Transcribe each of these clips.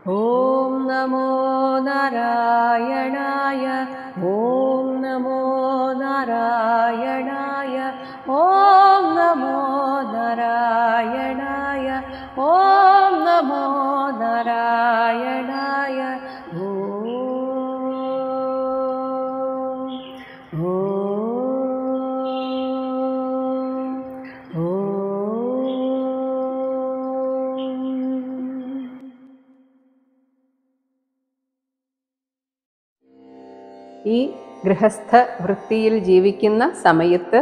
ഓം നമോ നാരായണായ. ഓം നമോ നാരായണായ. ഓം നമോ നാരായണായ. ഓം നമോ നാരായണായ. ഈ ഗൃഹസ്ഥ വൃത്തിയിൽ ജീവിക്കുന്ന സമയത്ത്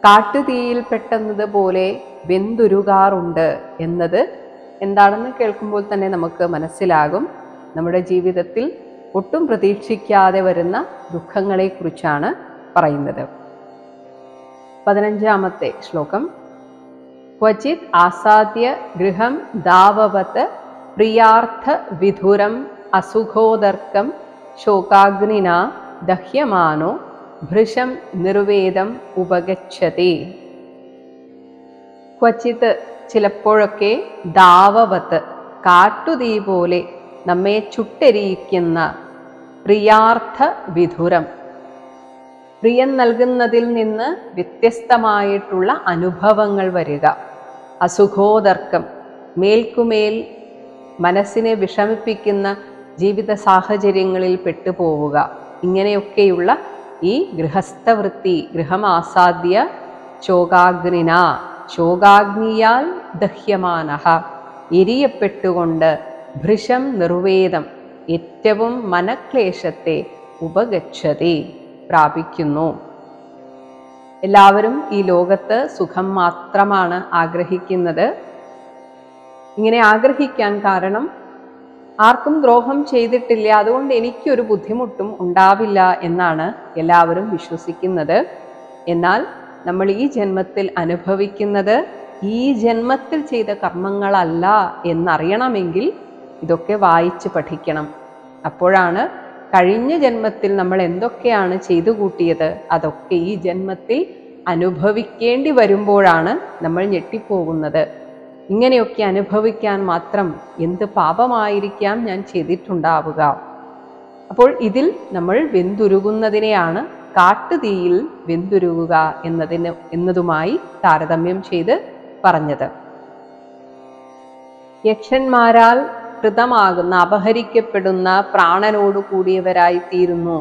കാട്ടുതീയിൽ പെട്ടെന്നതുപോലെ വെന്തുരുകാറുണ്ട് എന്നത് എന്താണെന്ന് കേൾക്കുമ്പോൾ തന്നെ നമുക്ക് മനസ്സിലാകും. നമ്മുടെ ജീവിതത്തിൽ ഒട്ടും പ്രതീക്ഷിക്കാതെ വരുന്ന ദുഃഖങ്ങളെക്കുറിച്ചാണ് പറയുന്നത്. 15-ാമത്തെ ശ്ലോകം. ക്വചിത് ആസാദ്യ ഗൃഹം ദാവവത് പ്രിയാർത്ഥ വിധുരം അസുഖോദർക്കം ശോകാഗ്നിനാ ദഹ്യമാനോ ഭൃശം നിർവേദം ഉപഗച്ഛതി. ക്വചിത് ചിലപ്പോഴൊക്കെ, ദാവവത്ത് കാട്ടുതീ പോലെ നമ്മെ ചുട്ടെരിയിക്കുന്ന, പ്രിയാർത്ഥ വിധുരം പ്രിയം നൽകുന്നതിൽ നിന്ന് വ്യത്യസ്തമായിട്ടുള്ള അനുഭവങ്ങൾ വരിക, അസുഖോദർക്കം മേൽക്കുമേൽ മനസ്സിനെ വിഷമിപ്പിക്കുന്ന ജീവിത സാഹചര്യങ്ങളിൽ പെട്ടുപോവുക, ഇങ്ങനെയൊക്കെയുള്ള ഈ ഗൃഹസ്ഥവൃത്തി, ഗൃഹമാസാദ്യ ശോകാഗ്നിന, ശോകാഗ്നിയാൽ ദഹ്യമാനഃ എരിയപ്പെട്ടുകൊണ്ട്, ഭൃശം നിർവേദം ഏറ്റവും മനക്ലേശത്തെ ഉപഗച്ഛതി പ്രാപിക്കുന്നു. എല്ലാവരും ഈ ലോകത്ത് സുഖം മാത്രമാണ് ആഗ്രഹിക്കുന്നത്. ഇങ്ങനെ ആഗ്രഹിക്കാൻ കാരണം ആർക്കും ദ്രോഹം ചെയ്തിട്ടില്ല, അതുകൊണ്ട് എനിക്കൊരു ബുദ്ധിമുട്ടും ഉണ്ടാവില്ല എന്നാണ് എല്ലാവരും വിശ്വസിക്കുന്നത്. എന്നാൽ നമ്മൾ ഈ ജന്മത്തിൽ അനുഭവിക്കുന്നത് ഈ ജന്മത്തിൽ ചെയ്ത കർമ്മങ്ങളല്ല എന്നറിയണമെങ്കിൽ ഇതൊക്കെ വായിച്ച് പഠിക്കണം. അപ്പോഴാണ് കഴിഞ്ഞ ജന്മത്തിൽ നമ്മൾ എന്തൊക്കെയാണ് ചെയ്തു കൂട്ടിയത് അതൊക്കെ ഈ ജന്മത്തിൽ അനുഭവിക്കേണ്ടി വരുമ്പോഴാണ് നമ്മൾ ഞെട്ടിപ്പോകുന്നത്. ഇങ്ങനെയൊക്കെ അനുഭവിക്കാൻ മാത്രം എന്ത് പാപമായിരിക്കാം ഞാൻ ചെയ്തിട്ടുണ്ടാവുക. അപ്പോൾ ഇതിൽ നമ്മൾ വെന്തുരുകുന്നതിനെയാണ് കാട്ടുതീയിൽ വെന്തുരുകുക എന്നതുമായി താരതമ്യം ചെയ്ത് പറഞ്ഞത്. യക്ഷന്മാരാൽ കൃതമാകുന്ന, അപഹരിക്കപ്പെടുന്ന പ്രാണനോട് കൂടിയവരായി തീരുന്നു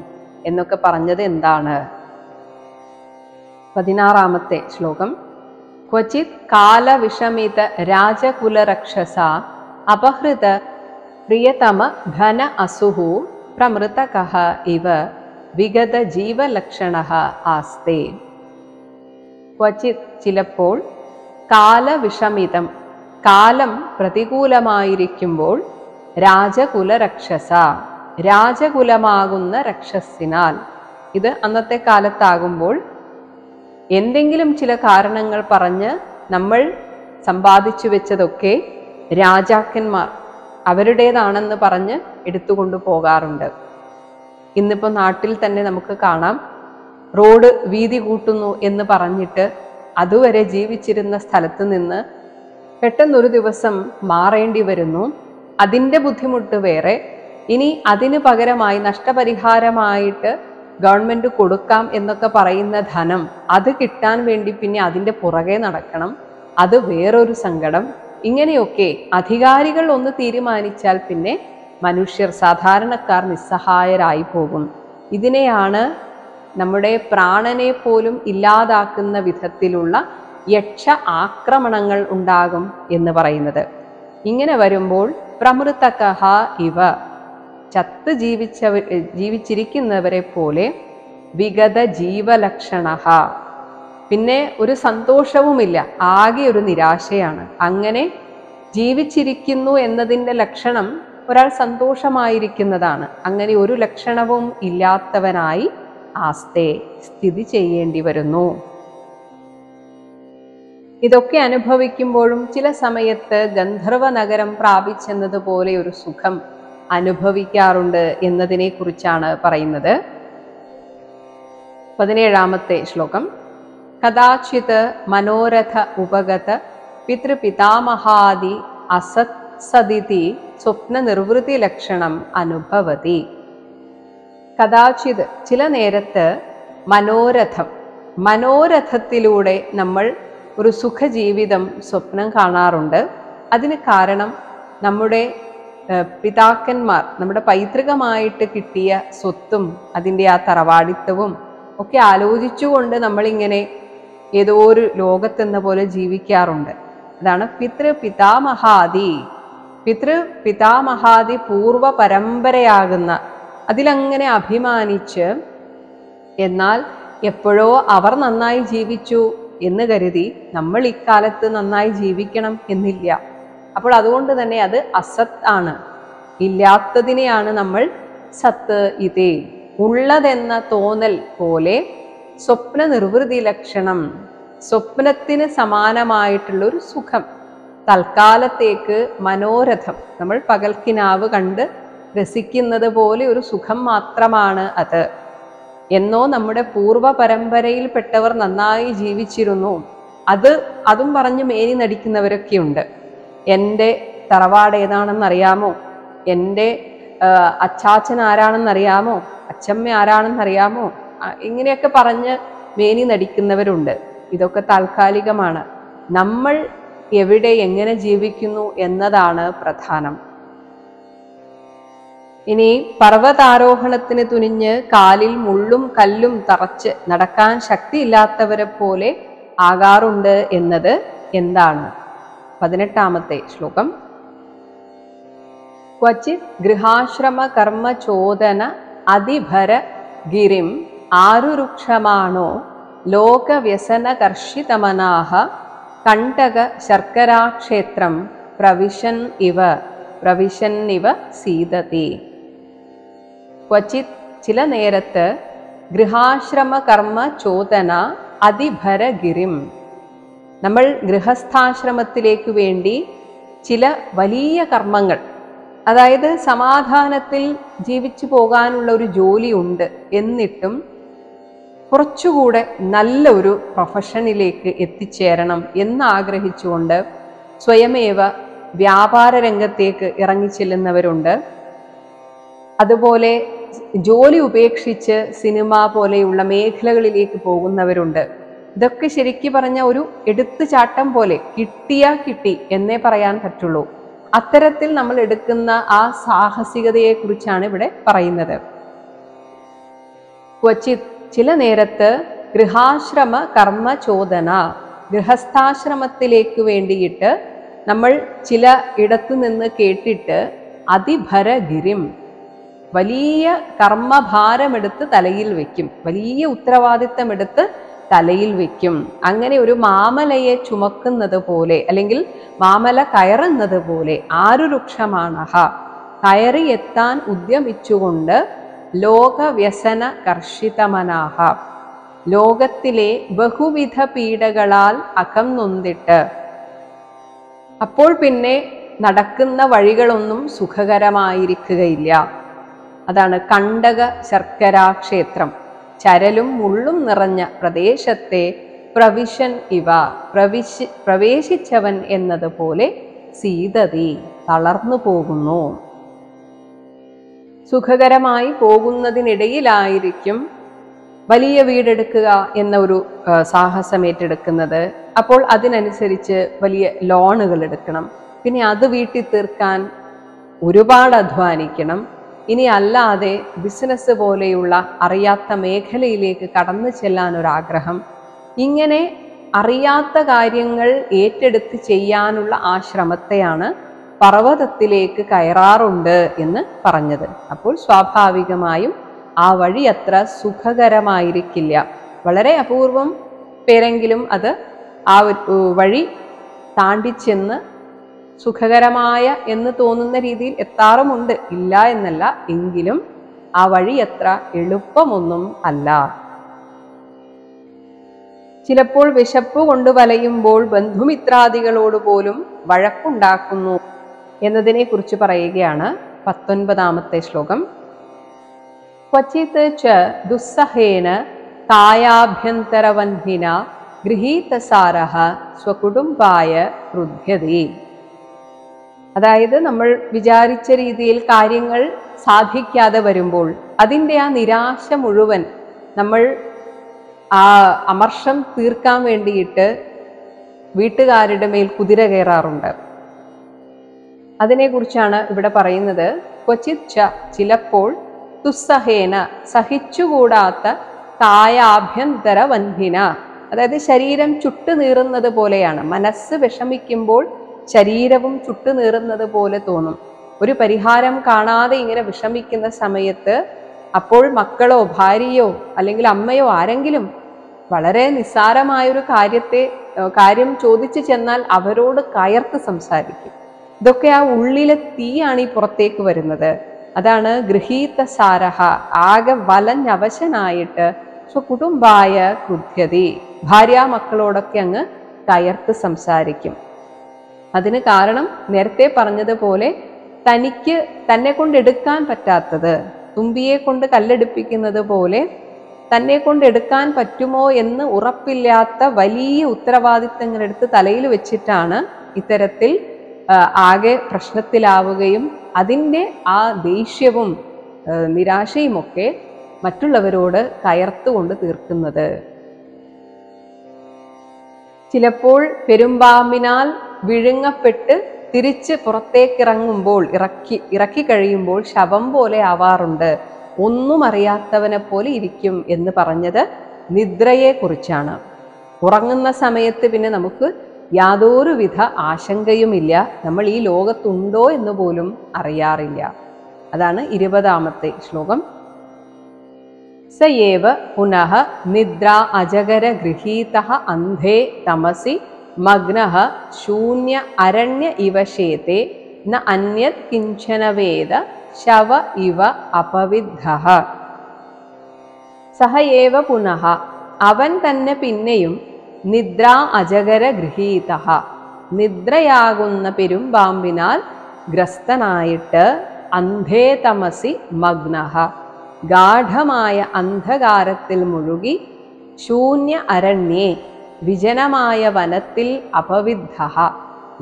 എന്നൊക്കെ പറഞ്ഞത് എന്താണ്? 16-ാമത്തെ ശ്ലോകം. ക്വചിത് കാലവിഷമിത രാജകുലരക്ഷസ അപഹൃത പ്രിയതമ ധന അസുഹു പ്രമൃതകഃ ഇവ വിഗത ജീവലക്ഷണഃ ആസ്തേ. ക്വചിത് ചിലപ്പോൾ, കാലവിഷമിതം കാലം പ്രതികൂലമായിരിക്കുമ്പോൾ, രാജകുലരക്ഷസ രാജകുലമാകുന്ന രക്ഷസിനാൽ, ഇത് അന്നത്തെ കാലത്താകുമ്പോൾ എന്തെങ്കിലും ചില കാരണങ്ങൾ പറഞ്ഞ് നമ്മൾ സമ്പാദിച്ചു വെച്ചതൊക്കെ രാജാക്കന്മാർ അവരുടേതാണെന്ന് പറഞ്ഞ് എടുത്തുകൊണ്ടു പോകാറുണ്ട്. ഇന്നിപ്പോൾ നാട്ടിൽ തന്നെ നമുക്ക് കാണാം, റോഡ് വീതി കൂട്ടുന്നു എന്ന് പറഞ്ഞിട്ട് അതുവരെ ജീവിച്ചിരുന്ന സ്ഥലത്ത് നിന്ന് പെട്ടെന്നൊരു ദിവസം മാറേണ്ടി വരുന്നു. അതിൻ്റെ ബുദ്ധിമുട്ട് വേറെ. ഇനി അതിന് പകരമായി നഷ്ടപരിഹാരമായിട്ട് ഗവൺമെൻറ് കൊടുക്കാം എന്നൊക്കെ പറയുന്ന ധനം, അത് കിട്ടാൻ വേണ്ടി പിന്നെ അതിൻ്റെ പുറകെ നടക്കണം, അത് വേറൊരു സങ്കടം. ഇങ്ങനെയൊക്കെ അധികാരികൾ ഒന്ന് തീരുമാനിച്ചാൽ പിന്നെ മനുഷ്യർ, സാധാരണക്കാർ നിസ്സഹായരായി പോകും. ഇതിനെയാണ് നമ്മുടെ പ്രാണനെ പോലും ഇല്ലാതാക്കുന്ന വിധത്തിലുള്ള യക്ഷ ആക്രമണങ്ങൾ ഉണ്ടാകും എന്ന് പറയുന്നത്. ഇങ്ങനെ വരുമ്പോൾ പ്രമൃതകഃ ഇവ, ചത്ത് ജീവിച്ചിരിക്കുന്നവരെ പോലെ, വിഗത ജീവലക്ഷണഃ പിന്നെ ഒരു സന്തോഷവുമില്ല, ആകെ ഒരു നിരാശയാണ്. അങ്ങനെ ജീവിച്ചിരിക്കുന്നു എന്നതിൻ്റെ ലക്ഷണം ഒരാൾ സന്തോഷമായിരിക്കുന്നതാണ്. അങ്ങനെ ഒരു ലക്ഷണവും ഇല്ലാത്തവനായി ആസ്തേ സ്ഥിതി ചെയ്യേണ്ടി വരുന്നു. ഇതൊക്കെ അനുഭവിക്കുമ്പോഴും ചില സമയത്ത് ഗന്ധർവ നഗരം പ്രാപിച്ചെന്നതുപോലെ ഒരു സുഖം അനുഭവിക്കാറുണ്ട് എന്നതിനെ കുറിച്ചാണ് പറയുന്നത്. 17-ാമത്തെ ശ്ലോകം. കഥാചിത് മനോരഥ ഉപഗത പിതൃപിതാമഹാദി അസത്സദിതി സ്വപ്ന നിർവൃത്തി ലക്ഷണം അനുഭവതി. കഥാചിത് ചില നേരത്ത് മനോരഥത്തിലൂടെ നമ്മൾ ഒരു സുഖജീവിതം സ്വപ്നം കാണാറുണ്ട്. അതിന് കാരണം നമ്മുടെ പിതാക്കന്മാർ, നമ്മുടെ പൈതൃകമായിട്ട് കിട്ടിയ സ്വത്തും അതിൻ്റെ ആ തറവാടിത്തവും ഒക്കെ ആലോചിച്ചുകൊണ്ട് നമ്മളിങ്ങനെ ഏതോ ഒരു ലോകത്തെന്ന പോലെ ജീവിക്കാറുണ്ട്. അതാണ് പിതൃപിതാമഹാദി പൂർവ പരമ്പരയാകുന്ന അതിലങ്ങനെ അഭിമാനിച്ച്, എന്നാൽ എപ്പോഴോ അവർ നന്നായി ജീവിച്ചു എന്ന് കരുതി നമ്മൾ ഇക്കാലത്ത് നന്നായി ജീവിക്കണം എന്നില്ല. അപ്പോൾ അതുകൊണ്ട് തന്നെ അത് അസത് ആണ്. ഇല്ലാത്തതിനെയാണ് നമ്മൾ സത്ത് ഇതേ, ഉള്ളതെന്ന തോന്നൽ പോലെ സ്വപ്ന നിർവൃതി ലക്ഷണം, സ്വപ്നത്തിന് സമാനമായിട്ടുള്ളൊരു സുഖം, തൽക്കാലത്തേക്ക് മനോരഥം, നമ്മൾ പകൽക്കിനാവ് കണ്ട് രസിക്കുന്നത് പോലെ ഒരു സുഖം മാത്രമാണ് അത്. എന്നോ നമ്മുടെ പൂർവ്വ പരമ്പരയിൽപ്പെട്ടവർ നന്നായി ജീവിച്ചിരുന്നു, അതും പറഞ്ഞ് മേനി നടിക്കുന്നവരൊക്കെയുണ്ട്. എൻ്റെ തറവാട് ഏതാണെന്നറിയാമോ, എൻ്റെ അച്ചാച്ചൻ ആരാണെന്നറിയാമോ, അച്ചമ്മ ആരാണെന്നറിയാമോ, ഇങ്ങനെയൊക്കെ പറഞ്ഞ് മേനി നടിക്കുന്നവരുണ്ട്. ഇതൊക്കെ താൽക്കാലികമാണ്. നമ്മൾ എവിടെ എങ്ങനെ ജീവിക്കുന്നു എന്നതാണ് പ്രധാനം. ഇനി പർവ്വതാരോഹണത്തിന് തുനിഞ്ഞ് കാലിൽ മുള്ളും കല്ലും തറച്ച് നടക്കാൻ ശക്തിയില്ലാത്തവരെ പോലെ ആകാറുണ്ട് എന്നത് എന്താണ്? 18ാമത്തെ ശ്ലോകം. ക്വചിത് ഗൃഹാശ്രമ കർമ്മ ചോദന അതിഭര ഗിരിം ആരുരുക്ഷമാണോ ലോകവ്യസന കർഷിതമനാഹ കണ്ടക ശർക്കരാക്ഷേത്രം പ്രവിശന്നിവ സീതതി. ക്വചിത് ചില നേരത്ത് ഗൃഹാശ്രമ കർമ്മ ചോദന അതിഭര ഗിരിം, നമ്മൾ ഗൃഹസ്ഥാശ്രമത്തിലേക്ക് വേണ്ടി ചില വലിയ കർമ്മങ്ങൾ, അതായത് സമാധാനത്തിൽ ജീവിച്ചു പോകാനുള്ള ഒരു ജോലിയുണ്ട്, എന്നിട്ടും കുറച്ചുകൂടെ നല്ല ഒരു പ്രൊഫഷനിലേക്ക് എത്തിച്ചേരണം എന്നാഗ്രഹിച്ചുകൊണ്ട് സ്വയമേവ വ്യാപാര രംഗത്തേക്ക് ഇറങ്ങിച്ചെല്ലുന്നവരുണ്ട്. അതുപോലെ ജോലി ഉപേക്ഷിച്ച് സിനിമ പോലെയുള്ള മേഖലകളിലേക്ക് പോകുന്നവരുണ്ട്. ഇതൊക്കെ ശരിക്കു പറഞ്ഞ ഒരു എടുത്തുചാട്ടം പോലെ, കിട്ടിയാ കിട്ടി എന്നേ പറയാൻ പറ്റുള്ളൂ. അത്തരത്തിൽ നമ്മൾ എടുക്കുന്ന ആ സാഹസികതയെക്കുറിച്ചാണ് ഇവിടെ പറയുന്നത്. ക്വചിത് ചില നേരത്ത് ഗൃഹാശ്രമ കർമ്മ ചോദന, ഗൃഹസ്ഥാശ്രമത്തിലേക്ക് വേണ്ടിയിട്ട് നമ്മൾ ചില ഇടത്തു നിന്ന് കേട്ടിട്ട് അതിഭര ഗിരിം, വലിയ കർമ്മഭാരമെടുത്ത് തലയിൽ വയ്ക്കും, വലിയ ഉത്തരവാദിത്തമെടുത്ത് തലയിൽ വയ്ക്കും. അങ്ങനെ ഒരു മാമലയെ ചുമക്കുന്നത് പോലെ, അല്ലെങ്കിൽ മാമല കയറുന്നത് പോലെ, ആരുരുക്ഷമാണഹ കയറി എത്താൻ ഉദ്യമിച്ചുകൊണ്ട് ലോകവ്യസന കർഷിതമനാഹ, ലോകത്തിലെ ബഹുവിധ പീഡകളാൽ അകം നൊന്തിട്ട്, അപ്പോൾ പിന്നെ നടക്കുന്ന വഴികളൊന്നും സുഖകരമായിരിക്കുകയില്ല. അതാണ് കണ്ടക ശർക്കരാക്ഷേത്രം, ചരലും മുള്ളും നിറഞ്ഞ പ്രദേശത്തെ പ്രവേശിച്ചവൻ എന്നതുപോലെ സീതതി തളർന്നു പോകുന്നു. സുഖകരമായി പോകുന്നതിനിടയിലായിരിക്കും വലിയ വീടെടുക്കുക എന്ന ഒരു സാഹസം ഏറ്റെടുക്കുന്നത്. അപ്പോൾ അതിനനുസരിച്ച് വലിയ ലോണുകൾ എടുക്കണം, പിന്നെ അത് വീട്ടിൽ തീർക്കാൻ ഒരുപാട് അധ്വാനിക്കണം. ഇനി അല്ലാതെ ബിസിനസ് പോലെയുള്ള അറിയാത്ത മേഖലയിലേക്ക് കടന്നു ചെല്ലാൻ ഒരാഗ്രഹം. ഇങ്ങനെ അറിയാത്ത കാര്യങ്ങൾ ഏറ്റെടുത്ത് ചെയ്യാനുള്ള ആ ശ്രമത്തെയാണ് പർവ്വതത്തിലേക്ക് കയറാറുണ്ട് എന്ന് പറഞ്ഞത്. അപ്പോൾ സ്വാഭാവികമായും ആ വഴി അത്ര സുഖകരമായിരിക്കില്ല. വളരെ അപൂർവം പേരെങ്കിലും അത് ആ വഴി താണ്ടിച്ചെന്ന് സുഖകരമായ എന്ന് തോന്നുന്ന രീതിയിൽ എത്താറുമുണ്ട്, ഇല്ല എന്നല്ല. എങ്കിലും ആ വഴി അത്ര എളുപ്പമൊന്നും അല്ല. ചിലപ്പോൾ വിശപ്പ് കൊണ്ട് വലയുമ്പോൾ ബന്ധുമിത്രാദികളോട് പോലും വഴക്കുണ്ടാക്കുന്നു എന്നതിനെ കുറിച്ച് പറയുകയാണ് 19ാമത്തെ ശ്ലോകം. ക്വചിത് ച ദുസ്സഹേന കായാഭ്യന്തരവന്ധിന ഗൃഹീതസാരഃ സ്വകുടുംബായ ക്രുധ്യതി. അതായത് നമ്മൾ വിചാരിച്ച രീതിയിൽ കാര്യങ്ങൾ സാധിക്കാതെ വരുമ്പോൾ അതിൻ്റെ ആ നിരാശ മുഴുവൻ നമ്മൾ ആ അമർഷം തീർക്കാൻ വേണ്ടിയിട്ട് വീട്ടുകാരുടെ മേൽ കുതിര കയറാറുണ്ട്. അതിനെക്കുറിച്ചാണ് ഇവിടെ പറയുന്നത്. ക്വചിത് ച, ചിലപ്പോൾ, തുസ്സഹേന, സഹിച്ചുകൂടാത്ത, കായാഭ്യന്തര വന്ധിന, അതായത് ശരീരം ചുട്ടുനീറുന്നത് പോലെയാണ്. മനസ്സ് വിഷമിക്കുമ്പോൾ ശരീരവും ചുട്ടുനീറുന്നത് പോലെ തോന്നും. ഒരു പരിഹാരം കാണാതെ ഇങ്ങനെ വിഷമിക്കുന്ന സമയത്ത് അപ്പോൾ മക്കളോ ഭാര്യയോ അല്ലെങ്കിൽ അമ്മയോ ആരെങ്കിലും വളരെ നിസ്സാരമായൊരു കാര്യം ചോദിച്ചു ചെന്നാൽ അവരോട് കയർത്ത് സംസാരിക്കും. ഇതൊക്കെ ആ ഉള്ളിലെ തീയാണ് ഈ പുറത്തേക്ക് വരുന്നത്. അതാണ് ഗൃഹീത സാരഹ, ആകെ വലഞ്ഞവശനായിട്ട് സ്വകുടുംബായ ക്രുദ്ധ്യതി, ഭാര്യാമക്കളോടൊക്കെ അങ്ങ് കയർത്ത് സംസാരിക്കും. അതിന് കാരണം നേരത്തെ പറഞ്ഞതുപോലെ തനിക്ക് തന്നെ കൊണ്ട് എടുക്കാൻ പറ്റാത്തത്, തുമ്പിയെ കൊണ്ട് കല്ലെടുപ്പിക്കുന്നത് പോലെ തന്നെ കൊണ്ട് എടുക്കാൻ പറ്റുമോ എന്ന് ഉറപ്പില്ലാത്ത വലിയ ഉത്തരവാദിത്തങ്ങളെടുത്ത് തലയിൽ വെച്ചിട്ടാണ് ഇത്തരത്തിൽ ആകെ പ്രശ്നത്തിലാവുകയും അതിൻ്റെ ആ ദേഷ്യവും നിരാശയുമൊക്കെ മറ്റുള്ളവരോട് കയർത്തുകൊണ്ട് തീർക്കുന്നത്. ചിലപ്പോൾ പെരുമ്പാമ്പിനാൽ വിഴുങ്ങപ്പെട്ട് തിരിച്ച് പുറത്തേക്കിറങ്ങുമ്പോൾ ഇറക്കി കഴിയുമ്പോൾ ശവം പോലെ ആവാറുണ്ട്, ഒന്നും അറിയാത്തവനെ പോലെ ഇരിക്കും എന്ന് പറഞ്ഞത് നിദ്രയെക്കുറിച്ചാണ്. ഉറങ്ങുന്ന സമയത്ത് പിന്നെ നമുക്ക് യാതൊരുവിധ ആശങ്കയുമില്ല, നമ്മൾ ഈ ലോകത്തുണ്ടോ എന്ന് പോലും അറിയാറില്ല. അതാണ് 20ാമത്തെ ശ്ലോകം. സയേവ പുനഃ നിദ്രാ അജഗര ഗൃഹീതഃ അന്ധേ തമസി മഗ്നഃ ശൂന്യ അരണ്യ ഇവ ശേതേ ന അന്യത് കിഞ്ചന വേദ ശവ ഇവ അപവിദ്ധഃ. സഹ ഏവ പുനഃ, അവൻ തന്നെ പിന്നെയും, നിദ്രാ അജഗര ഗൃഹീതഃ, നിദ്രയാകുന്ന പെരുമ്പാമ്പിനാൽ ഗ്രസ്തനായിട്ട്, അന്ധേ തമസി മഗ്നഃ, ഗാഢമായ അന്ധകാരത്തിൽ മുഴുകി, ശൂന്യ അരണ്യേ, വിജനമായ വനത്തിൽ, അപവിദ്ധഃ,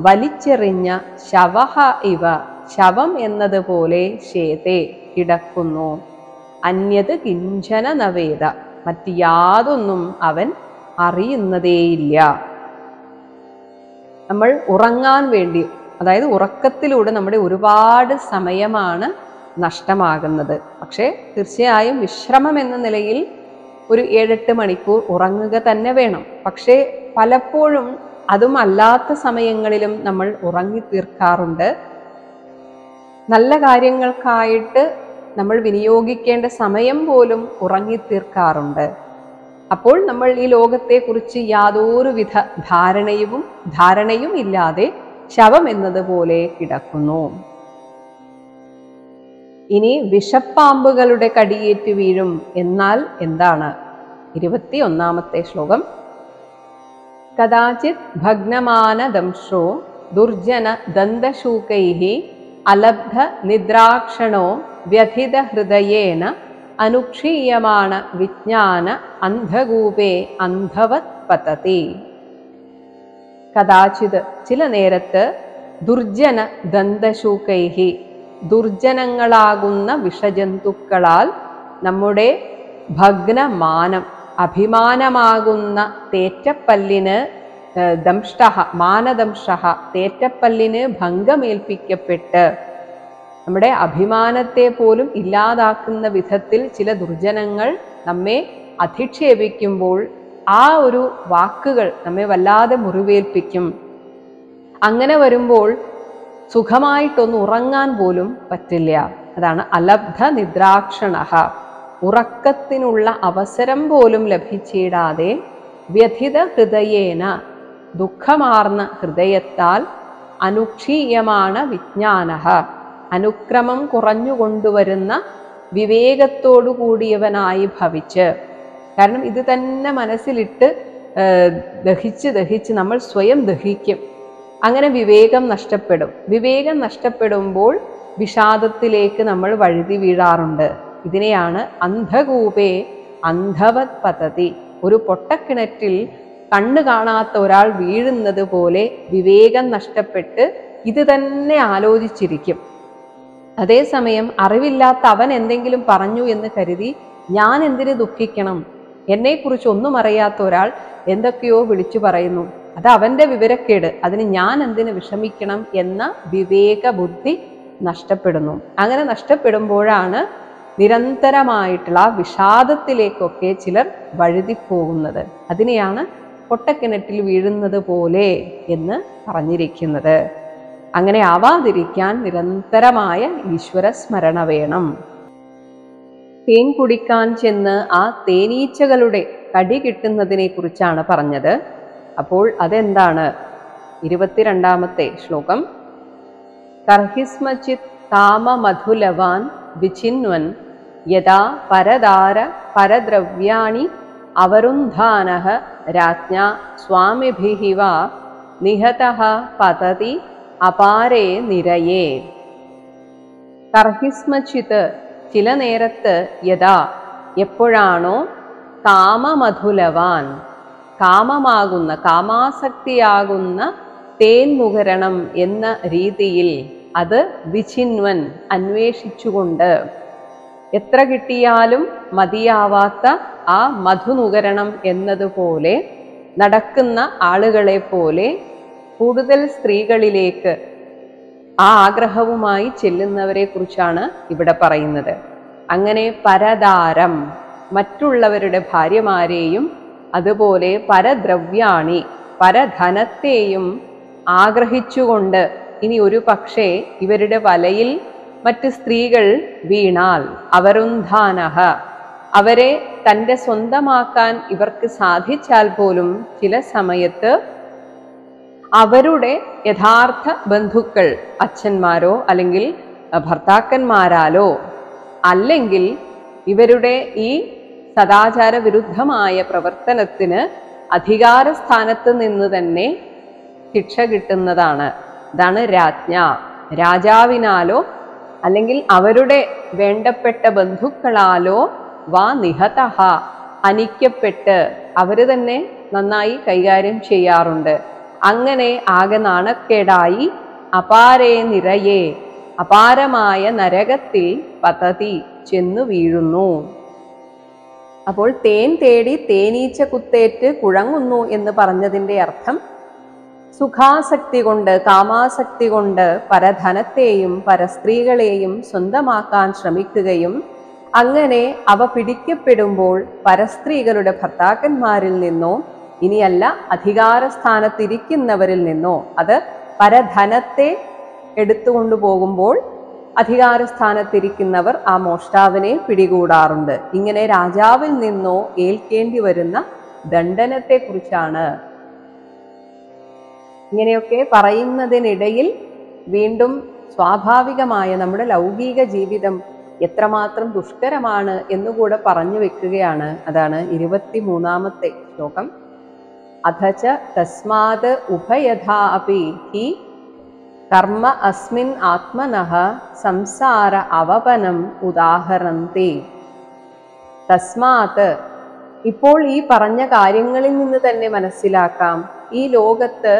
വലിച്ചെറിഞ്ഞ, ശവഃ ഇവ, ശവം എന്നതുപോലെ, ശേതേ, കിടക്കുന്നു, അന്യത് കിഞ്ചന നവേദ, മറ്റ് യാതൊന്നും അവൻ അറിയുന്നതേയില്ല. നമ്മൾ ഉറങ്ങാൻ വേണ്ടി, അതായത് ഉറക്കത്തിലൂടെ നമ്മുടെ ഒരുപാട് സമയമാണ് നഷ്ടമാകുന്നത്. പക്ഷേ തീർച്ചയായും വിശ്രമം എന്ന നിലയിൽ ഒരു 7-8 മണിക്കൂർ ഉറങ്ങുക തന്നെ വേണം. പക്ഷേ പലപ്പോഴും അതും അല്ലാത്ത സമയങ്ങളിലും നമ്മൾ ഉറങ്ങിത്തീർക്കാറുണ്ട്. നല്ല കാര്യങ്ങൾക്കായിട്ട് നമ്മൾ വിനിയോഗിക്കേണ്ട സമയം പോലും ഉറങ്ങിത്തീർക്കാറുണ്ട്. അപ്പോൾ നമ്മൾ ഈ ലോകത്തെക്കുറിച്ച് യാതൊരുവിധ ധാരണയും ഇല്ലാതെ ശവം എന്നതുപോലെ കിടക്കുന്നു. ഇനി വിഷപ്പാമ്പുകളുടെ കടിയേറ്റ് വീഴും എന്നാൽ എന്താണ്? 21ാമത്തെ ശ്ലോകം. കദാചിത് ഭഗ്നമാന ദംശോ ദുർജന ദന്തശൂകൈഃ അലബ്ധ നിദ്രാക്ഷണോ വ്യഥിത ഹൃദയേന അനുക്ഷീയമാണ വിജ്ഞാന അന്ധകൂപേ അന്ധവത് പതതി. കദാചിത്, ചില നേരത്ത്, ദുർജന ദന്തശൂകൈഃ, ദുർജനങ്ങളാകുന്ന വിഷജന്തുക്കളാൽ നമ്മുടെ ഭഗ്നമാനം, അഭിമാനമാകുന്ന തേറ്റപ്പല്ലിന്, ദംഷ്ടഃ മാനദംഷ്ടഃ, തേറ്റപ്പല്ലിന് ഭംഗമേൽപ്പിക്കപ്പെട്ട് നമ്മുടെ അഭിമാനത്തെ പോലും ഇല്ലാതാക്കുന്ന വിധത്തിൽ ചില ദുർജനങ്ങൾ നമ്മെ അധിക്ഷേപിക്കുമ്പോൾ ആ ഒരു വാക്കുകൾ നമ്മെ വല്ലാതെ മുറിവേൽപ്പിക്കും. അങ്ങനെ വരുമ്പോൾ സുഖമായിട്ടൊന്ന് ഉറങ്ങാൻ പോലും പറ്റില്ല. അതാണ് അലബ്ധ നിദ്രാക്ഷണഃ, ഉറക്കത്തിനുള്ള അവസരം പോലും ലഭിച്ചിടാതെ, വ്യഥിത ഹൃദയേന, ദുഃഖമാർന്ന ഹൃദയത്താൽ, അനുക്ഷീയമാണ് വിജ്ഞാനഃ, അനുക്രമം കുറഞ്ഞുകൊണ്ടുവരുന്ന വിവേകത്തോടു കൂടിയവനായി ഭവിച്ച്. കാരണം ഇത് തന്നെ മനസ്സിലിട്ട് ദഹിച്ച് നമ്മൾ സ്വയം ദഹിക്കും. അങ്ങനെ വിവേകം നഷ്ടപ്പെടും. വിവേകം നഷ്ടപ്പെടുമ്പോൾ വിഷാദത്തിലേക്ക് നമ്മൾ വഴുതി വീഴാറുണ്ട്. ഇതിനെയാണ് അന്ധകൂപേ അന്ധവത് പതതി, ഒരു പൊട്ടക്കിണറ്റിൽ കണ്ണ് കാണാത്ത ഒരാൾ വീഴുന്നത് പോലെ വിവേകം നഷ്ടപ്പെട്ട് ഇത് തന്നെ ആലോചിച്ചിരിക്കും. അതേസമയം അറിവില്ലാത്ത അവൻ എന്തെങ്കിലും പറഞ്ഞു എന്ന് കരുതി ഞാൻ എന്തിന് ദുഃഖിക്കണം, എന്നെക്കുറിച്ച് ഒന്നും അറിയാത്ത ഒരാൾ എന്തൊക്കെയോ വിളിച്ചു പറയുന്നു, അത് അവന്റെ വിവരക്കേട്, അതിന് ഞാൻ എന്തിന് വിഷമിക്കണം എന്ന വിവേക ബുദ്ധി നഷ്ടപ്പെടുന്നു. അങ്ങനെ നഷ്ടപ്പെടുമ്പോഴാണ് നിരന്തരമായിട്ടുള്ള വിഷാദത്തിലേക്കൊക്കെ ചിലർ വഴുതിപ്പോകുന്നത്. അതിനെയാണ് പൊട്ടക്കിണറ്റിൽ വീഴുന്നത് പോലെ എന്ന് പറഞ്ഞിരിക്കുന്നത്. അങ്ങനെ ആവാതിരിക്കാൻ നിരന്തരമായ ഈശ്വര സ്മരണ വേണം. തേൻ കുടിക്കാൻ ചെന്ന് ആ തേനീച്ചകളുടെ കടി കിട്ടുന്നതിനെ കുറിച്ചാണ് പറഞ്ഞത്. അപ്പോൾ അതെന്താണ്? 22ാമത്തെ ശ്ലോകം. കർഹിസ്മചിത് കാമമധുലവാൻ വിചിന്വൻ യഥാ പരദാര പരദ്രവ്യാണി അവരുന്ധാനഃ രാജ്ഞാ സ്വാമിഭിഃ വാ നിഹതഃ പതതി അപാരേ നിരയേ. കർഹിസ്മചിത് ചില നേരത്ത്, യഥാ എപ്പോഴാണോ, കാമമധുലവാൻ കാമമാകുന്ന കാമാസക്തിയാകുന്ന തേൻ നുകരണം എന്ന രീതിയിൽ അത് വിചിന്വൻ അന്വേഷിച്ചുകൊണ്ട്, എത്ര കിട്ടിയാലും മതിയാവാത്ത ആ മധുനുകരണം എന്നതുപോലെ നടക്കുന്ന ആളുകളെ പോലെ കൂടുതൽ സ്ത്രീകളിലേക്ക് ആ ആഗ്രഹവുമായി ചെല്ലുന്നവരെ കുറിച്ചാണ് ഇവിടെ പറയുന്നത്. അങ്ങനെ പരദാരം മറ്റുള്ളവരുടെ ഭാര്യമാരെയും അതുപോലെ പരദ്രവ്യാണി പരധനത്തെയും ആഗ്രഹിച്ചുകൊണ്ട് ഇനി ഒരു പക്ഷേ ഇവരുടെ വലയിൽ മറ്റ് സ്ത്രീകൾ വീണാൽ അവരുന്ധാനഃ അവരെ തൻ്റെ സ്വന്തമാക്കാൻ ഇവർക്ക് സാധിച്ചാൽ പോലും ചില സമയത്ത് അവരുടെ യഥാർത്ഥ ബന്ധുക്കൾ, അച്ഛന്മാരോ അല്ലെങ്കിൽ ഭർത്താക്കന്മാരാലോ അല്ലെങ്കിൽ ഇവരുടെ ഈ സദാചാര വിരുദ്ധമായ പ്രവർത്തനത്തിന് അധികാരസ്ഥാനത്ത് നിന്ന് തന്നെ ശിക്ഷ കിട്ടുന്നതാണ്. ഇതാണ് രാജ്ഞ. രാജാവിനാലോ അല്ലെങ്കിൽ അവരുടെ വേണ്ടപ്പെട്ട ബന്ധുക്കളാലോ വാ നിഹതഃ ഹനിക്കപ്പെട്ട് അവർ തന്നെ നന്നായി കൈകാര്യം ചെയ്യാറുണ്ട്. അങ്ങനെ ആകെ നാണക്കേടായി അപാരേ നിരയേ അപാരമായ നരകത്തിൽ പതതി ചെന്നു വീഴുന്നു. അപ്പോൾ തേൻ തേടി തേനീച്ച കുത്തേറ്റ് കുഴങ്ങുന്നു എന്ന് പറഞ്ഞതിൻ്റെ അർത്ഥം സുഖാസക്തി കൊണ്ട് കാമാസക്തി കൊണ്ട് പരധനത്തെയും പരസ്ത്രീകളെയും സ്വന്തമാക്കാൻ ശ്രമിക്കുകയും അങ്ങനെ അവ പിടിക്കപ്പെടുമ്പോൾ പരസ്ത്രീകളുടെ ഭർത്താക്കന്മാരിൽ നിന്നോ ഇനിയല്ല അധികാരസ്ഥാനത്തിരിക്കുന്നവരിൽ നിന്നോ, അത് പരധനത്തെ എടുത്തുകൊണ്ടു പോകുമ്പോൾ അധികാരസ്ഥാനത്തിരിക്കുന്നവർ ആ മോഷ്ടാവിനെ പിടികൂടാറുണ്ട്. ഇങ്ങനെ രാജാവിൽ നിന്നോ ഏൽക്കേണ്ടി വരുന്ന ദണ്ഡനത്തെക്കുറിച്ചാണ്. ഇങ്ങനെയൊക്കെ പറയുന്നതിനിടയിൽ വീണ്ടും സ്വാഭാവികമായ നമ്മുടെ ലൗകിക ജീവിതം എത്രമാത്രം ദുഷ്കരമാണ് എന്നുകൂടെ പറഞ്ഞു വെക്കുകയാണ്. അതാണ് 23ാമത്തെ ശ്ലോകം. അഥച തസ്മാത് ഉഭയഥാ അപി ഹി കർമ്മ അസ്മിൻ ആത്മനഃ സംസാര അവപനം ഉദാഹരന്തി. തസ്മാത് ഇപ്പോൾ ഈ പറഞ്ഞ കാര്യങ്ങളിൽ നിന്ന് തന്നെ മനസ്സിലാക്കാം ഈ ലോകത്ത്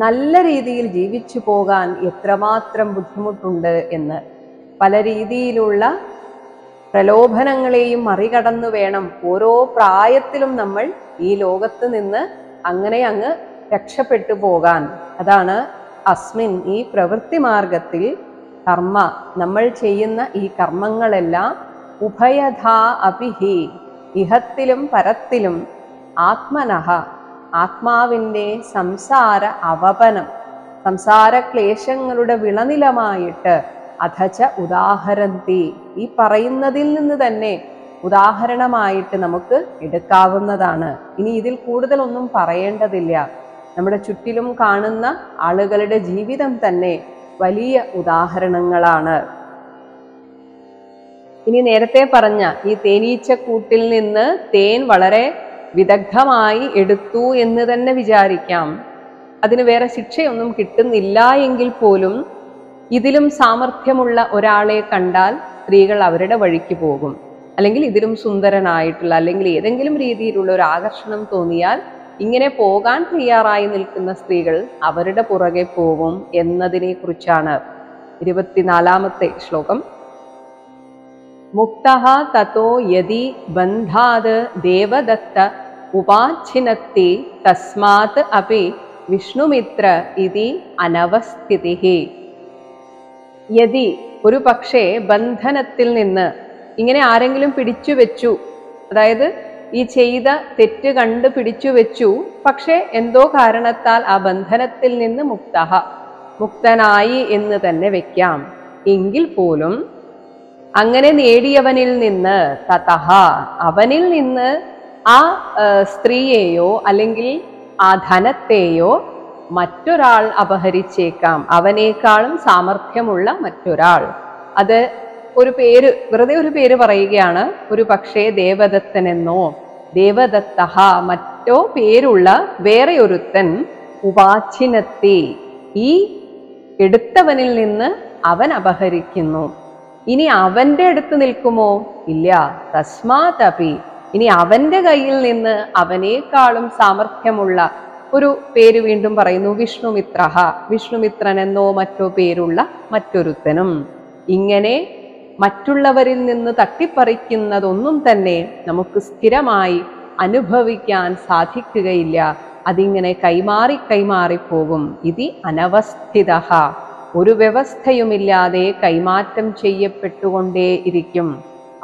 നല്ല രീതിയിൽ ജീവിച്ചു പോകാൻ എത്രമാത്രം ബുദ്ധിമുട്ടുണ്ട് എന്ന്. പല രീതിയിലുള്ള പ്രലോഭനങ്ങളെയും മറികടന്നു വേണം ഓരോ പ്രായത്തിലും നമ്മൾ ഈ ലോകത്ത് നിന്ന് അങ്ങനെ അങ്ങ് രക്ഷപ്പെട്ടു പോകാൻ. അതാണ് അസ്മിൻ ഈ പ്രവൃത്തി മാർഗത്തിൽ കർമ്മ നമ്മൾ ചെയ്യുന്ന ഈ കർമ്മങ്ങളെല്ലാം ഉഭയഥാ അപിഹി ഇഹത്തിലും പരത്തിലും ആത്മനഃ ആത്മാവിൻ്റെ സംസാര അവപനം സംസാര ക്ലേശങ്ങളുടെ വിളനിലമായിട്ട് അഥച ഉദാഹരന്തി ഈ പറയുന്നതിൽ നിന്ന് തന്നെ ഉദാഹരണമായിട്ട് നമുക്ക് എടുക്കാവുന്നതാണ്. ഇനി ഇതിൽ കൂടുതലൊന്നും പറയേണ്ടതില്ല. നമ്മുടെ ചുറ്റിലും കാണുന്ന ആളുകളുടെ ജീവിതം തന്നെ വലിയ ഉദാഹരണങ്ങളാണ്. ഇനി നേരത്തെ പറഞ്ഞ ഈ തേനീച്ചക്കൂട്ടിൽ നിന്ന് തേൻ വളരെ വിദഗ്ധമായി എടുത്തു എന്ന് തന്നെ വിചാരിക്കാം. അതിന് വേറെ ശിക്ഷയൊന്നും കിട്ടുന്നില്ല എങ്കിൽ പോലും ഇതിലും സാമർഥ്യമുള്ള ഒരാളെ കണ്ടാൽ സ്ത്രീകൾ അവരുടെ വഴിക്ക് പോകും. അല്ലെങ്കിൽ ഇതിലും സുന്ദരനായിട്ടുള്ള അല്ലെങ്കിൽ ഏതെങ്കിലും രീതിയിലുള്ള ഒരു ആകർഷണം തോന്നിയാൽ ഇങ്ങനെ പോകാൻ തയ്യാറായി നിൽക്കുന്ന സ്ത്രീകൾ അവരുടെ പുറകെ പോവും എന്നതിനെ കുറിച്ചാണ് 24-ാമത്തെ ശ്ലോകം. മുക്തഃ തതോ യദി ബന്ധാത് ദേവദത്ത ഉപാച്ഛിനത്തി തസ്മാത് അപി വിഷ്ണുമിത്ര ഇതി അനവസ്ഥിതിഃ. യദി ഒരു പക്ഷേ ബന്ധനത്തിൽ നിന്ന് ഇങ്ങനെ ആരെങ്കിലും പിടിച്ചു വെച്ചു, അതായത് ഈ ചെയ്ത തെറ്റ് കണ്ട് പിടിച്ചു വെച്ചു, പക്ഷെ എന്തോ കാരണത്താൽ ആ ബന്ധനത്തിൽ നിന്ന് മുക്തനായി എന്ന് തന്നെ വെക്കാം. എങ്കിൽ പോലും അങ്ങനെ നേടിയവനിൽ നിന്ന് തതഃ അവനിൽ നിന്ന് ആ സ്ത്രീയെയോ അല്ലെങ്കിൽ ആ ധനത്തെയോ മറ്റൊരാൾ അപഹരിച്ചേക്കാം, അവനേക്കാളും സാമർഥ്യമുള്ള മറ്റൊരാൾ. അത് ഒരു പേര്, വെറുതെ ഒരു പേര് പറയുകയാണ്. ഒരു പക്ഷേ ദേവദത്തനെന്നോ ദേവദത്തഃ മറ്റോ പേരുള്ള വേറെ ഒരുത്തൻ ഉപാച്ഛിനത്തി ഈ എടുത്തവനിൽ നിന്ന് അവൻ അപഹരിക്കുന്നു. ഇനി അവന്റെ അടുത്ത് നിൽക്കുമോ? ഇല്ല. തസ്മാതപി ഇനി അവന്റെ കയ്യിൽ നിന്ന് അവനേക്കാളും സാമർഥ്യമുള്ള ഒരു പേര് വീണ്ടും പറയുന്നു, വിഷ്ണുമിത്രഃ വിഷ്ണുമിത്രൻ എന്നോ മറ്റോ പേരുള്ള മറ്റൊരുത്തനും. ഇങ്ങനെ മറ്റുള്ളവരിൽ നിന്ന് തട്ടിപ്പറിക്കുന്നതൊന്നും തന്നെ നമുക്ക് സ്ഥിരമായി അനുഭവിക്കാൻ സാധിക്കുകയില്ല. അതിങ്ങനെ കൈമാറി പോകും. ഇതി അനവസ്ഥിതഃ ഒരു വ്യവസ്ഥയുമില്ലാതെ കൈമാറ്റം ചെയ്യപ്പെട്ടുകൊണ്ടേ ഇരിക്കും.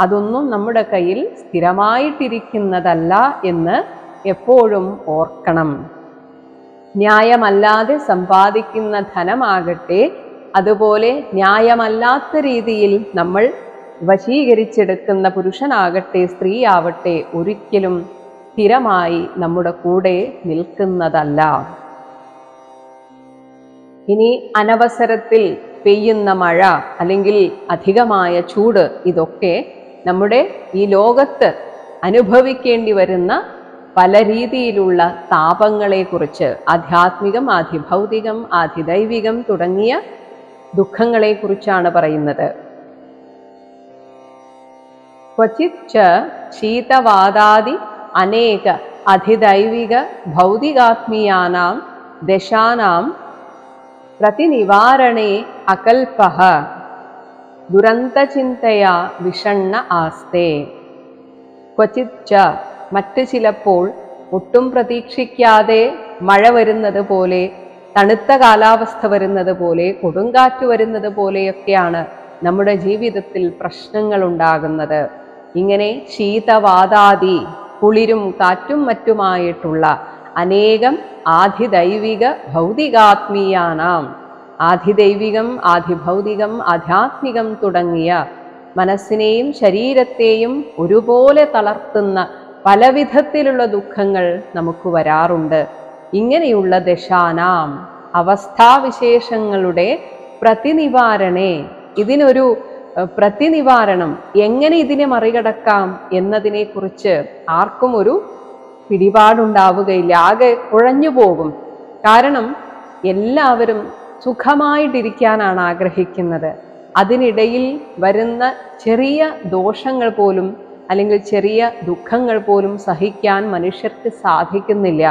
അതൊന്നും നമ്മുടെ കയ്യിൽ സ്ഥിരമായിട്ടിരിക്കുന്നതല്ല എന്ന് എപ്പോഴും ഓർക്കണം. ന്യായമല്ലാതെ സമ്പാദിക്കുന്ന ധനമാകട്ടെ, അതുപോലെ ന്യായമല്ലാത്ത രീതിയിൽ നമ്മൾ വശീകരിച്ചെടുക്കുന്ന പുരുഷനാകട്ടെ സ്ത്രീയാവട്ടെ ഒരിക്കലും സ്ഥിരമായി നമ്മുടെ കൂടെ നിൽക്കുന്നതല്ല. ഇനി അനവസരത്തിൽ പെയ്യുന്ന മഴ അല്ലെങ്കിൽ അധികമായ ചൂട്, ഇതൊക്കെ നമ്മുടെ ഈ ലോകത്ത് അനുഭവിക്കേണ്ടി വരുന്ന പല രീതിയിലുള്ള താപങ്ങളെക്കുറിച്ച്, ആധ്യാത്മികം, ആധിഭൗതികം, ആധിദൈവികം തുടങ്ങിയ ദുഃഖങ്ങളെക്കുറിച്ചാണ് പറയുന്നത്. ക്വചിത് ശീതവാദാദി അനേക അധിദൈവിക ഭൗതികാത്മീയാനാം ദശാനാം പ്രതിനിവാരണേ അകൽപഃ ദുരന്തചിന്തയാ വിഷണ്ണ ആസ്തേ. ക്വചിത് മറ്റ് ചിലപ്പോൾ ഒട്ടും പ്രതീക്ഷിക്കാതെ മഴ വരുന്നത് പോലെ, തണുത്ത കാലാവസ്ഥ വരുന്നത് പോലെ, കൊടുങ്കാറ്റ് വരുന്നത് പോലെയൊക്കെയാണ് നമ്മുടെ ജീവിതത്തിൽ പ്രശ്നങ്ങൾ ഉണ്ടാകുന്നത്. ഇങ്ങനെ ശീതവാദാദി കുളിരും കാറ്റും മറ്റുമായിട്ടുള്ള അനേകം ആധിദൈവിക ഭൗതികാത്മീയാനാം, ആധിദൈവികം, ആധിഭൗതികം, ആധ്യാത്മികം തുടങ്ങിയ മനസ്സിനെയും ശരീരത്തെയും ഒരുപോലെ തളർത്തുന്ന പലവിധത്തിലുള്ള ദുഃഖങ്ങൾ നമുക്ക് വരാറുണ്ട്. ഇങ്ങനെയുള്ള ദശാനാം അവസ്ഥാവിശേഷങ്ങളുടെ പ്രതിനിവാരണേ, ഇതിനൊരു പ്രതിനിവാരണം, എങ്ങനെ ഇതിനെ മറികടക്കാം എന്നതിനെക്കുറിച്ച് ആർക്കും ഒരു പിടിപാടുണ്ടാവുകയില്ല. ആകെ കുഴഞ്ഞു പോകും. കാരണം എല്ലാവരും സുഖമായിട്ടിരിക്കാനാണ് ആഗ്രഹിക്കുന്നത്. അതിനിടയിൽ വരുന്ന ചെറിയ ദോഷങ്ങൾ പോലും അല്ലെങ്കിൽ ചെറിയ ദുഃഖങ്ങൾ പോലും സഹിക്കാൻ മനുഷ്യർക്ക് സാധിക്കുന്നില്ല.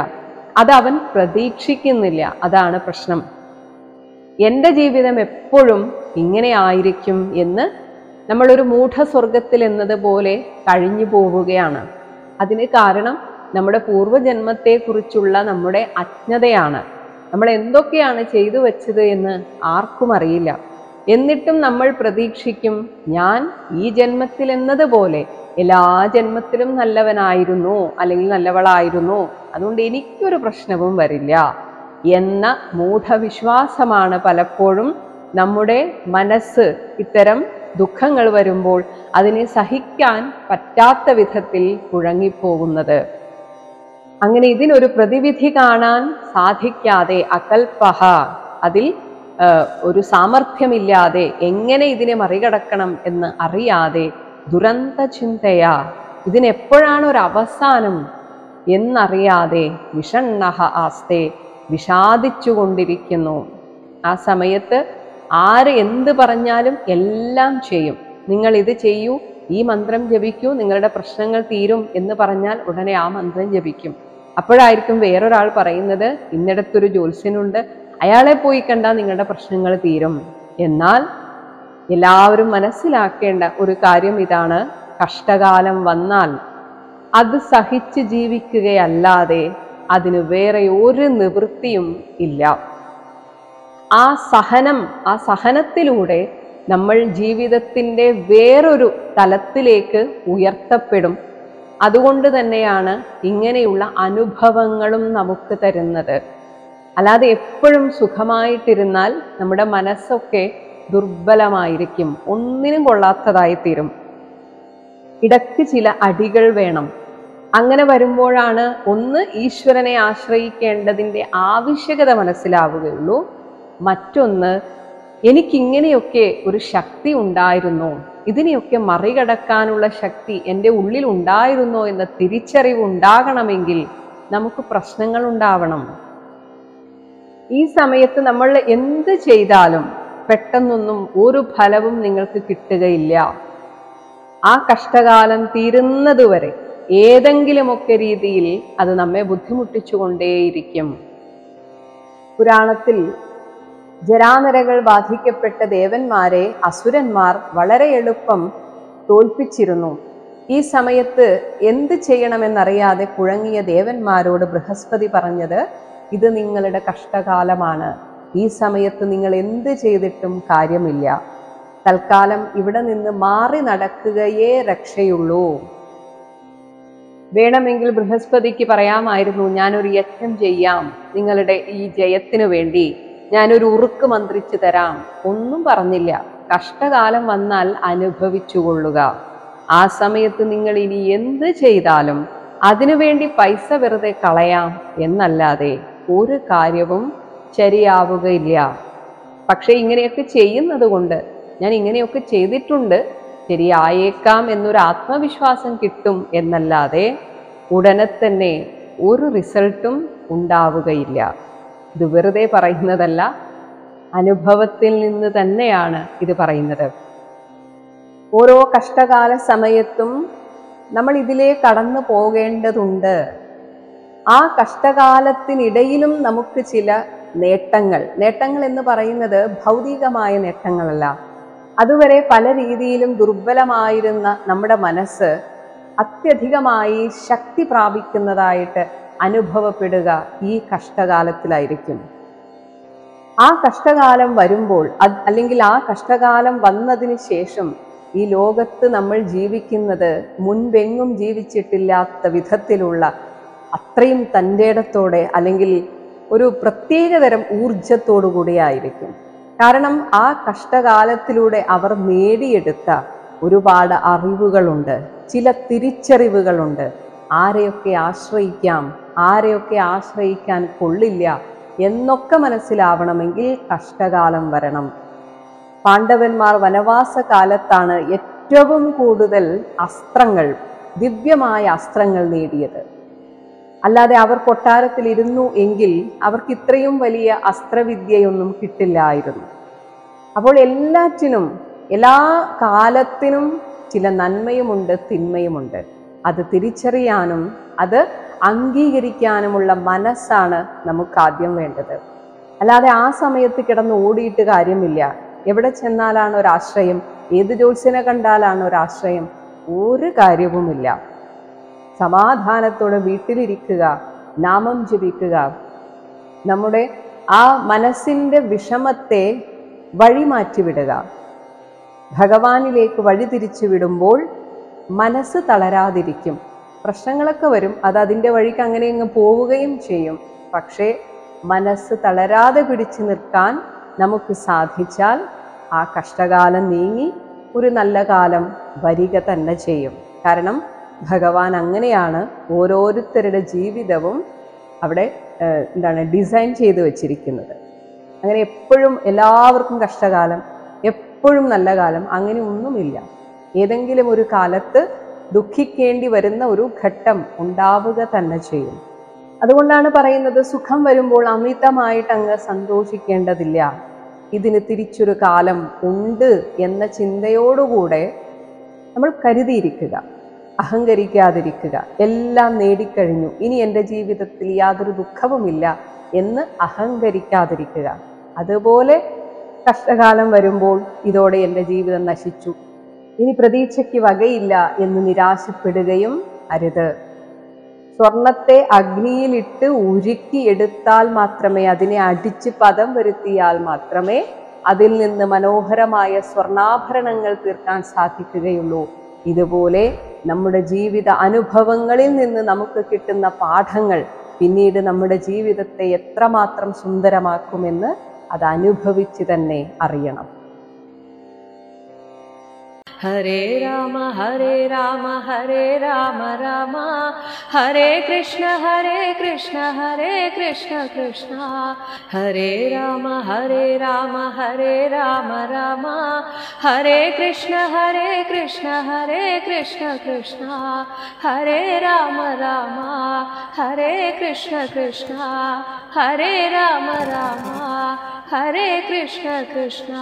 അതവൻ പ്രതീക്ഷിക്കുന്നില്ല. അതാണ് പ്രശ്നം. എൻ്റെ ജീവിതം എപ്പോഴും ഇങ്ങനെ ആയിരിക്കും എന്ന് നമ്മളൊരു മൂഢസ്വർഗത്തിൽ എന്നതുപോലെ കഴിഞ്ഞു പോവുകയാണ്. അതിന് കാരണം നമ്മുടെ പൂർവജന്മത്തെക്കുറിച്ചുള്ള നമ്മുടെ അജ്ഞതയാണ്. നമ്മൾ എന്തൊക്കെയാണ് ചെയ്തു വെച്ചത് എന്ന് ആർക്കും അറിയില്ല. എന്നിട്ടും നമ്മൾ പ്രതീക്ഷിക്കും, ഞാൻ ഈ ജന്മത്തിൽ എന്നതുപോലെ എല്ലാ ജന്മത്തിലും നല്ലവനായിരുന്നു അല്ലെങ്കിൽ നല്ലവളായിരുന്നു, അതുകൊണ്ട് എനിക്കൊരു പ്രശ്നവും വരില്ല എന്ന മൂഢവിശ്വാസമാണ് പലപ്പോഴും നമ്മുടെ മനസ്സ് ഇത്തരം ദുഃഖങ്ങൾ വരുമ്പോൾ അതിനെ സഹിക്കാൻ പറ്റാത്ത വിധത്തിൽ കുഴങ്ങിപ്പോകുന്നത്. അങ്ങനെ ഇതിനൊരു പ്രതിവിധി കാണാൻ സാധിക്കാതെ അകൽപഃ, അതിൽ ഒരു സാമർഥ്യമില്ലാതെ എങ്ങനെ ഇതിനെ മറികടക്കണം എന്ന് അറിയാതെ ദുരന്ത ചിന്തയാ, ഇതിനെപ്പോഴാണ് ഒരു അവസാനം എന്നറിയാതെ വിഷണ്ണഃ ആസ്തേ, വിഷാദിച്ചുകൊണ്ടിരിക്കുന്നു. ആ സമയത്ത് ആര് എന്ത് പറഞ്ഞാലും എല്ലാം ചെയ്യും. നിങ്ങൾ ഇത് ചെയ്യൂ, ഈ മന്ത്രം ജപിക്കൂ, നിങ്ങളുടെ പ്രശ്നങ്ങൾ തീരും എന്ന് പറഞ്ഞാൽ ഉടനെ ആ മന്ത്രം ജപിക്കും. അപ്പോഴായിരിക്കും വേറൊരാൾ പറയുന്നത്, ഇന്നിടത്തൊരു ജ്യോത്സ്യനുണ്ട്, അയാളെ പോയി കണ്ടാൽ നിങ്ങളുടെ പ്രശ്നങ്ങൾ തീരും. എന്നാൽ എല്ലാവരും മനസ്സിലാക്കേണ്ട ഒരു കാര്യം ഇതാണ്, കഷ്ടകാലം വന്നാൽ അത് സഹിച്ച് ജീവിക്കുകയല്ലാതെ അതിന് വേറെ ഒരു നിവൃത്തിയും ഇല്ല. ആ സഹനത്തിലൂടെ നമ്മൾ ജീവിതത്തിൻ്റെ വേറൊരു തലത്തിലേക്ക് ഉയർത്തപ്പെടും. അതുകൊണ്ട് തന്നെയാണ് ഇങ്ങനെയുള്ള അനുഭവങ്ങളും നമുക്ക് തരുന്നത്. അല്ലാതെ എപ്പോഴും സുഖമായിട്ടിരുന്നാൽ നമ്മുടെ മനസ്സൊക്കെ ദുർബലമായിരിക്കും, ഒന്നിനും കൊള്ളാത്തതായി തീരും. ഇടയ്ക്ക് ചില അടികൾ വേണം. അങ്ങനെ വരുമ്പോഴാണ് ഒന്ന് ഈശ്വരനെ ആശ്രയിക്കേണ്ടതിൻ്റെ ആവശ്യകത മനസ്സിലാവുകയുള്ളൂ. മറ്റൊന്ന്, എനിക്കിങ്ങനെയൊക്കെ ഒരു ശക്തി ഉണ്ടായിരുന്നോ, ഇതിനെയൊക്കെ മറികടക്കാനുള്ള ശക്തി എൻ്റെ ഉള്ളിൽ ഉണ്ടായിരുന്നോ എന്ന തിരിച്ചറിവ് ഉണ്ടാകണമെങ്കിൽ നമുക്ക് പ്രശ്നങ്ങൾ ഉണ്ടാവണം. ഈ സമയത്ത് നമ്മൾ എന്ത് ചെയ്താലും പെട്ടെന്നൊന്നും ഒരു ഫലവും നിങ്ങൾക്ക് കിട്ടുകയില്ല. ആ കഷ്ടകാലം തീരുന്നതുവരെ ഏതെങ്കിലുമൊക്കെ രീതിയിൽ അത് നമ്മെ ബുദ്ധിമുട്ടിച്ചുകൊണ്ടേയിരിക്കും. പുരാണത്തിൽ ജരാനരകൾ ബാധിക്കപ്പെട്ട ദേവന്മാരെ അസുരന്മാർ വളരെ എളുപ്പം തോൽപ്പിച്ചിരുന്നു. ഈ സമയത്ത് എന്ത് ചെയ്യണമെന്നറിയാതെ കുഴങ്ങിയ ദേവന്മാരോട് ബൃഹസ്പതി പറഞ്ഞത്, ഇത് നിങ്ങളുടെ കഷ്ടകാലമാണ്, ഈ സമയത്ത് നിങ്ങൾ എന്ത് ചെയ്തിട്ടും കാര്യമില്ല, തൽക്കാലം ഇവിടെ നിന്ന് മാറി നടക്കുകയേ രക്ഷയുള്ളൂ. വേണമെങ്കിൽ ബൃഹസ്പതിക്ക് പറയാമായിരുന്നു, ഞാനൊരു യജ്ഞം ചെയ്യാം, നിങ്ങളുടെ ഈ ജയത്തിനു വേണ്ടി ഞാനൊരു ഉറുക്ക് മന്ത്രിച്ചു തരാം. ഒന്നും പറഞ്ഞില്ല. കഷ്ടകാലം വന്നാൽ അനുഭവിച്ചുകൊള്ളുക. ആ സമയത്ത് നിങ്ങൾ ഇനി എന്ത് ചെയ്താലും അതിനുവേണ്ടി പൈസ വെറുതെ കളയാം എന്നല്ലാതെ ഒരു കാര്യവും ശരിയാവുകയില്ല. പക്ഷെ ഇങ്ങനെയൊക്കെ ചെയ്യുന്നത് കൊണ്ട്, ഞാൻ ഇങ്ങനെയൊക്കെ ചെയ്തിട്ടുണ്ട്, ശരിയായേക്കാം എന്നൊരു ആത്മവിശ്വാസം കിട്ടും എന്നല്ലാതെ ഉടനെ തന്നെ ഒരു റിസൾട്ടും ഉണ്ടാവുകയില്ല. ഇത് വെറുതെ പറയുന്നതല്ല, അനുഭവത്തിൽ നിന്ന് തന്നെയാണ് ഇത് പറയുന്നത്. ഓരോ കഷ്ടകാല സമയത്തും നമ്മൾ ഇതിലേ കടന്നു പോകേണ്ടതുണ്ട്. ആ കഷ്ടകാലത്തിനിടയിലും നമുക്ക് ചില നേട്ടങ്ങൾ എന്ന് പറയുന്നത് ഭൗതികമായ നേട്ടങ്ങളല്ല. അതുവരെ പല രീതിയിലും ദുർബലമായിരുന്ന നമ്മുടെ മനസ്സ് അത്യധികമായി ശക്തി പ്രാപിക്കുന്നതായിട്ട് അനുഭവപ്പെടുക ഈ കഷ്ടകാലത്തിലായിരിക്കും. ആ കഷ്ടകാലം വരുമ്പോൾ, അല്ലെങ്കിൽ ആ കഷ്ടകാലം വന്നതിന് ശേഷം ഈ ലോകത്ത് നമ്മൾ ജീവിക്കുന്നത് മുൻപെങ്ങും ജീവിച്ചിട്ടില്ലാത്ത വിധത്തിലുള്ള അത്രയും തൻ്റെടത്തോടെ, അല്ലെങ്കിൽ ഒരു പ്രത്യേകതരം ഊർജത്തോടു കൂടിയായിരിക്കും. കാരണം ആ കഷ്ടകാലത്തിലൂടെ അവർ നേടിയെടുത്ത ഒരുപാട് അറിവുകളുണ്ട്, ചില തിരിച്ചറിവുകളുണ്ട്. ആരെയൊക്കെ ആശ്രയിക്കാം, ആരെയൊക്കെ ആശ്രയിക്കാൻ കൊള്ളില്ല എന്നൊക്കെ മനസ്സിലാവണമെങ്കിൽ കഷ്ടകാലം വരണം. പാണ്ഡവന്മാർ വനവാസ കാലത്താണ് ഏറ്റവും കൂടുതൽ അസ്ത്രങ്ങൾ, ദിവ്യമായ അസ്ത്രങ്ങൾ നേടിയത്. അല്ലാതെ അവർ കൊട്ടാരത്തിലിരുന്നു എങ്കിൽ അവർക്ക് ഇത്രയും വലിയ അസ്ത്രവിദ്യയൊന്നും കിട്ടില്ലായിരുന്നു. അപ്പോൾ എല്ലാറ്റിനും, എല്ലാ കാലത്തിനും ചില നന്മയുമുണ്ട്, തിന്മയുമുണ്ട്. അത് തിരിച്ചറിയാനും അത് അംഗീകരിക്കാനുമുള്ള മനസ്സാണ് നമുക്ക് ആദ്യം വേണ്ടത്. അല്ലാതെ ആ സമയത്ത് കിടന്ന് ഓടിയിട്ട് കാര്യമില്ല. എവിടെ ചെന്നാലാണ് ഒരാശ്രയം, ഏത് ജ്യോത്സ്യനെ കണ്ടാലാണ് ഒരാശ്രയം? ഒരു കാര്യവുമില്ല. സമാധാനത്തോടെ വീട്ടിലിരിക്കുക, നാമം ജപിക്കുക, നമ്മുടെ ആ മനസ്സിൻ്റെ വിഷമത്തെ വഴിമാറ്റിവിടുക. ഭഗവാനിലേക്ക് വഴി തിരിച്ചു വിടുമ്പോൾ മനസ്സ് തളരാതിരിക്കും. പ്രശ്നങ്ങളൊക്കെ വരും, അത് അതിൻ്റെ വഴിക്ക് അങ്ങനെ അങ്ങ് പോവുകയും ചെയ്യും. പക്ഷേ മനസ്സ് തളരാതെ പിടിച്ചു നിൽക്കാൻ നമുക്ക് സാധിച്ചാൽ ആ കഷ്ടകാലം നീങ്ങി ഒരു നല്ല കാലം വരിക തന്നെ ചെയ്യും. കാരണം ഭഗവാൻ അങ്ങനെയാണ് ഓരോരുത്തരുടെ ജീവിതവും അവിടെ ഡിസൈൻ ചെയ്ത് വച്ചിരിക്കുന്നത്. അങ്ങനെ എപ്പോഴും എല്ലാവർക്കും കഷ്ടകാലം, എപ്പോഴും നല്ല കാലം, അങ്ങനെ ഒന്നുമില്ല. ഏതെങ്കിലും ഒരു കാലത്ത് ദുഃഖിക്കേണ്ടി വരുന്ന ഒരു ഘട്ടം ഉണ്ടാവുക തന്നെ ചെയ്യും. അതുകൊണ്ടാണ് പറയുന്നത്, സുഖം വരുമ്പോൾ അമിതമായിട്ട് അങ്ങ് സന്തോഷിക്കേണ്ടതില്ല. ഇതിന് തിരിച്ചൊരു കാലം ഉണ്ട് എന്ന ചിന്തയോടുകൂടെ നമ്മൾ കരുതിയിരിക്കുക. അഹങ്കരിക്കാതിരിക്കുക. എല്ലാം നേടിക്കഴിഞ്ഞു, ഇനി എൻ്റെ ജീവിതത്തിൽ യാതൊരു ദുഃഖവുമില്ല എന്ന് അഹങ്കരിക്കാതിരിക്കുക. അതുപോലെ കഷ്ടകാലം വരുമ്പോൾ ഇതോടെ എൻ്റെ ജീവിതം നശിച്ചു, ഇനി പ്രതീക്ഷയ്ക്ക് വകയില്ല എന്ന് നിരാശപ്പെടുകയും അരുത്. സ്വർണത്തെ അഗ്നിയിലിട്ട് ഉരുക്കിയെടുത്താൽ മാത്രമേ, അതിനെ അടിച്ച് പദം വരുത്തിയാൽ മാത്രമേ അതിൽ നിന്ന് മനോഹരമായ സ്വർണ്ണാഭരണങ്ങൾ തീർക്കാൻ സാധിക്കുകയുള്ളൂ. ഇതുപോലെ നമ്മുടെ ജീവിത അനുഭവങ്ങളിൽ നിന്ന് നമുക്ക് കിട്ടുന്ന പാഠങ്ങൾ പിന്നീട് നമ്മുടെ ജീവിതത്തെ എത്രമാത്രം സുന്ദരമാക്കുമെന്ന് അത് അനുഭവിച്ച് തന്നെ അറിയണം. ഹരേ രാമ ഹരേ രാമ ഹരേ രാമ രാമ ഹരേ കൃഷ്ണ ഹരേ കൃഷ്ണ ഹരേ കൃഷ്ണ കൃഷ്ണ ഹരേ രാമ ഹരേ രാമ ഹരേ രാമ രാമ ഹരേ കൃഷ്ണ ഹരേ കൃഷ്ണ ഹരേ കൃഷ്ണ കൃഷ്ണ ഹരേ രാമ രാമ ഹരേ കൃഷ്ണ കൃഷ്ണ ഹരേ രാമ രാമ ഹരേ കൃഷ്ണ കൃഷ്ണ.